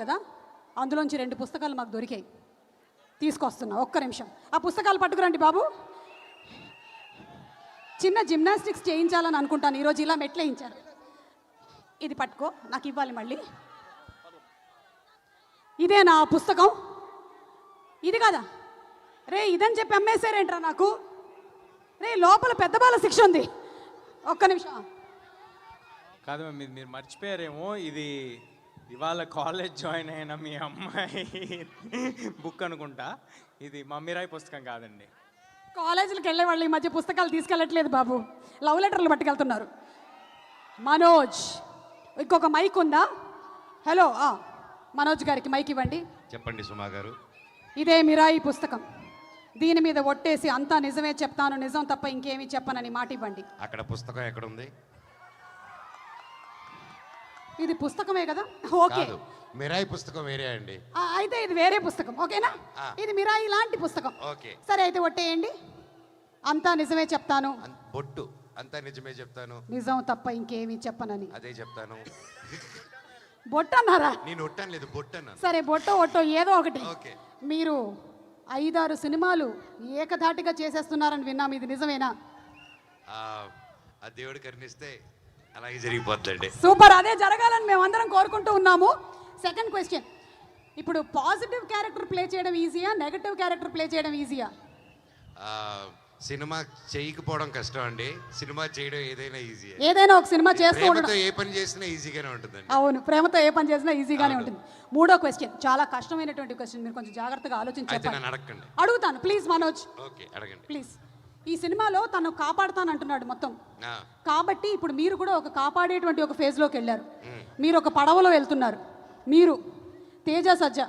కదా, అందులోంచి 2 పుస్తకాలు మాకు దొరికాయి, తీసుకొస్తున్నా. ఒక్క నిమిషం ఆ పుస్తకాలు పట్టుకురండి బాబు. చిన్న జిమ్నాస్టిక్స్ చేయించాలని అనుకుంటాను, ఈరోజు ఇలా మెట్లేయించారు. ఇది పట్టుకో, నాకు ఇవ్వాలి మళ్ళీ. ఇదే నా పుస్తకం, ఇది కదా రే, ఇదని చెప్పి అమ్మేశారేంట్రా నాకు. రే, లోపల పెద్ద బాల శిక్ష ఉంది. ఒక్క నిమిషం. కాదు మీరు మర్చిపోయారేమో, ఇది ఇవాళ కాలేజ్ జాయిన్ అయిన మీ అమ్మాయి బుక్ అనుకుంటా. ఇది మమ్మీరాయ్ పుస్తకం కాదండి. కాలేజీలకు వెళ్ళే వాళ్ళు ఈ మధ్య పుస్తకాలు తీసుకెళ్ళట్లేదు బాబు, లవ్ లెటర్లు పట్టుకెళ్తున్నారు. మనోజ్, ఇంకొక మైక్ ఉందా? హలో, మనోజ్ గారికి మైక్ ఇవ్వండి. చెప్పండి సుమా గారు. ఇదే మిరాయి పుస్తకం, దీని మీద ఒట్టేసి అంతా నిజమే చెప్తాను, నిజం తప్ప ఇంకేమీ చెప్పనని మాట ఇవ్వండి. అక్కడ పుస్తకం ఎక్కడ ఉంది? ఇది పుస్తకమే కదా, ఓకే. మిరాయి పుస్తకం వేరే అండి. అయితే ఇది వేరే పుస్తకం, ఓకేనా? ఇది మిరాయి లాంటి పుస్తకం, ఓకే. సరే అయితే ఒట్టేయండి. అంతా నిజమే చెప్తాను, బొట్టు అంతా నిజమే చెప్తాను, నిజం తప్ప ఇంకేమీ చెప్పనని. అదే చెప్తాను. బొట్టు అన్నారా? నేను ఒట్టాను లేదు, బొట్టు అన్నాను. సరే, బొట్టో ఏదో ఒకటి. ఓకే. మీరు 5-6 సినిమాలు ఏకధాటిగా చేసేస్తున్నారని విన్నాం, ఇది నిజమేనా? ఆ దేవుడు కరుణిస్తే అలాగే జరిగిపోద్దండి. సూపర్, అదే జరగాలని మేము అందరం కోరుకుంటూ ఉన్నాము. సెకండ్ క్వశ్చన్, ఇప్పుడు పాజిటివ్ క్యారెక్టర్ ప్లే చేయడం ఈజీయా, నెగటివ్ క్యారెక్టర్ ప్లే చేయడం ఈజీయా? సినిమా చేయకపోవడం కష్టం అండి, సినిమా చేయడం ఏదైనా ఈజీ. ఏదైనా ఒక సినిమా చేస్తూ ఉండడం, ఏ పని చేసినా ఈజీగానే ఉంటుందండి. అవును, ప్రేమతో ఏ పని చేసినా ఈజీగానే ఉంటుంది. మూడో క్వశ్చన్ చాలా కష్టమైనటువంటి క్వశ్చన్, మీరు కొంచెం జాగ్రత్తగా ఆలోచించాలి. అడగండి. అడుగుతాను ప్లీజ్ మనోజ్. ఓకే, అడగండి ప్లీజ్. ఈ సినిమాలో తను కాపాడుతానంటున్నాడు మొత్తం, కాబట్టి ఇప్పుడు మీరు కూడా ఒక కాపాడేటువంటి ఒక ఫేజ్లోకి వెళ్ళారు. మీరు ఒక పడవలో వెళ్తున్నారు, మీరు తేజ సజ్జ,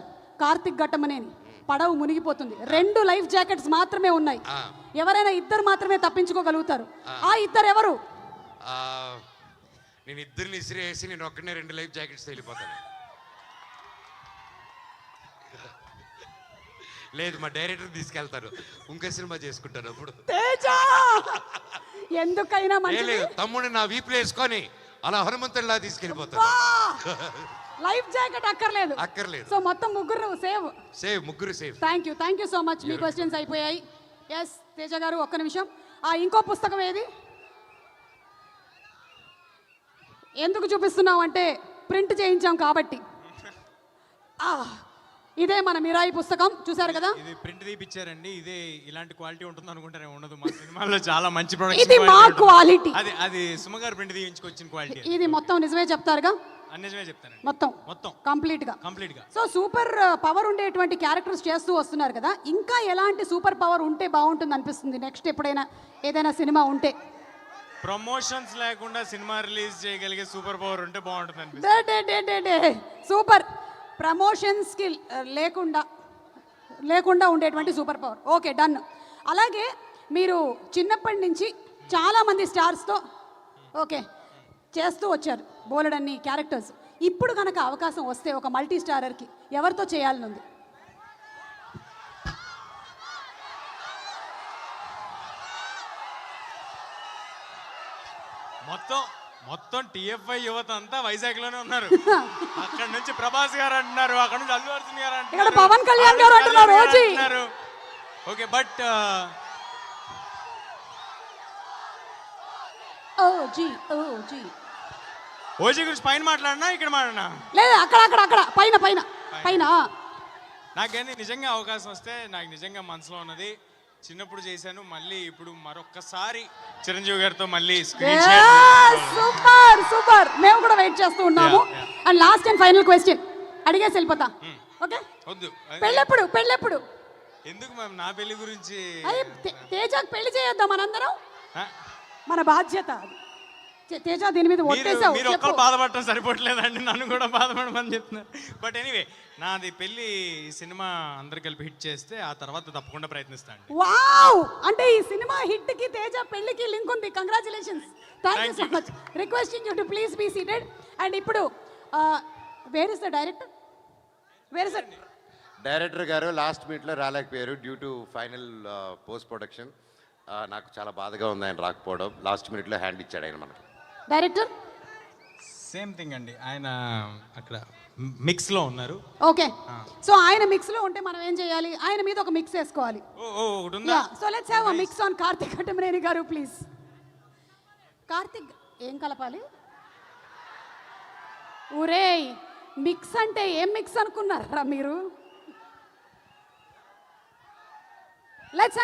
కార్తిక్ ఘట్టమనేని, పడవ మునిగిపోతుంది, 2 లైఫ్ జాకెట్స్ మాత్రమే ఉన్నాయి, ఎవరైనా 2 మాత్రమే తప్పించుకోగలుగుతారు. ఆ 2 ఎవరు? నేను 2 ఇసిరేసి నేను ఒక్కనే 2 లైఫ్ జాకెట్స్ వెళ్ళిపోతాను. లేదు, మా డైరెక్టర్ తీసుకెళ్తారు, ఇంకో సినిమా చేసుకుంటారు అప్పుడు. తేజ ఎందుకైనా మంచిది, తమ్ముడు నా వీపులో వేసుకొని అలా హనుమంతుడిలా తీసుకెళ్ళిపోతారు. లైఫ్ జాకెట్ అక్కర్లేదు. సో మొత్తం ముగ్గురు ముగ్గురు save. Thank you so much. Me questions అయిపోయాయి. ఎస్ తేజ గారు, ఒక్క నిమిషం. ఇంకో పుస్తకం ఏది? ఎందుకు చూపిస్తున్నాం అంటే ప్రింట్ చేయించాం కాబట్టి. ఇదే మన మిరాయి పుస్తకం, చూసారు కదా. ఇది ప్రింట్ తీపిచ్చారండి, ఇదే ఇలాంటి క్వాలిటీ ఉంటుంది అనుకుంటారే, ఉండదు. మా సినిమాలో చాలా మంచి ప్రొడక్షన్, ఇది మా క్వాలిటీ. అది సుమగారు ప్రింట్ తీయించుకొచ్చిన క్వాలిటీ. ఇది మొత్తం నిజమే చెప్తారుగా? నిజమే చెప్తాను, మొత్తం కంప్లీట్ గా. సో సూపర్ పవర్ ఉండేటువంటి క్యారెక్టర్స్ చేస్తూ వస్తున్నారు కదా, ఇంకా ఎలాంటి సూపర్ పవర్ ఉంటే బాగుంటుంది అనిపిస్తుంది నెక్స్ట్ ఎప్పుడైనా ఏదైనా సినిమా ఉంటే? ప్రమోషన్స్ లేకుండా సినిమా రిలీజ్ చేయగలిగే సూపర్ పవర్ ఉంటే బాగుంటుంది అనిపిస్తుంది. సూపర్ ప్రమోషన్స్ కి లేకుండా ఉండేటువంటి సూపర్ పవర్, ఓకే డన్. అలాగే మీరు చిన్నప్పటి నుంచి చాలా మంది స్టార్స్తో ఓకే చేస్తూ వచ్చారు, బోలెడన్ని క్యారెక్టర్స్. ఇప్పుడు కనుక అవకాశం వస్తే ఒక మల్టీ స్టారర్కి ఎవరితో చేయాలని ఉంది? మొత్తం టిఎఫ్ఐ యువత అంతా వైజాగ్ లోనే ఉన్నారు. అక్కడ నుంచి ప్రభాస్ గారు అంటున్నారు, అక్కడ నుంచి అల్లు అర్జున్ గారు అంటున్నారు, పవన్ కళ్యాణ్ గారు అంటున్నారు. ఓకే, బట్ ఓజీ గురించి పైన మాట్లాడినా ఇక్కడ మాట్లాడినా లేదు, అక్కడ పైన. నాకేంది నిజంగా అవకాశం వస్తే, నాకు నిజంగా మనసులో ఉన్నది, చిన్నప్పుడు చేశాను, మళ్ళీ ఇప్పుడు మరొక్కసారి చిరంజీవి గారితో మళ్ళీ సూపర్. మేము కూడా వెయిట్ చేస్తూ ఉన్నాము. And last and final question అడిగేసి వెళ్ళిపోతా, ఓకే? వద్దు, పెళ్ళెప్పుడు? ఎందుకు మ్యామ్, నా పెళ్లి గురించి? తేజకు పెళ్లి చేయొద్దాం మనందరం, మన బాధ్యత. తేజ దీని మీద ఒట్టేసావు. మీరు ఒక్కరు బాధపడటం సరిపోవట్లేదండి, నన్ను కూడా బాధపడమని చెప్తున్నారు. బట్ ఎనీవే, నాది పెళ్లి సినిమా అందరు కలిపి హిట్ చేస్తే ఆ తర్వాత తప్పకుండా ప్రయత్నిస్తాను. వావ్, అంటే ఈ సినిమా హిట్ కి తేజ పెళ్లికి లింక్ ఉంది. Congratulations, thank you so much. Requesting you to please be seated. And ఇప్పుడు where is the director? Director గారు లాస్ట్ మీట్లో రాలేకపోయారు due to final post production. నాకు చాలా బాధగా ఉంది ఆయన రాకపోవడం. లాస్ట్ మినిట్లో హ్యాండ్ ఇచ్చాడు ఆయన మనకి. డైరెక్టర్ సేమ్ థింగ్ అండి, ఆయన అక్కడ మిక్స్లో ఉన్నారు. ఓకే, సో ఆయన మిక్స్లో ఉంటే మనం ఏం చేయాలి? ఆయన మీద ఒక మిక్స్ వేసుకోవాలి. ఒకటి ఉందా? So let's have a mix on Karthik Ghattamaneni గారు ప్లీజ్. కార్తిక్ ఏం కలపాలి? ఒరేయ్, మిక్స్ అంటే ఏం మిక్స్ అనుకున్నారా మీరు? లెట్స్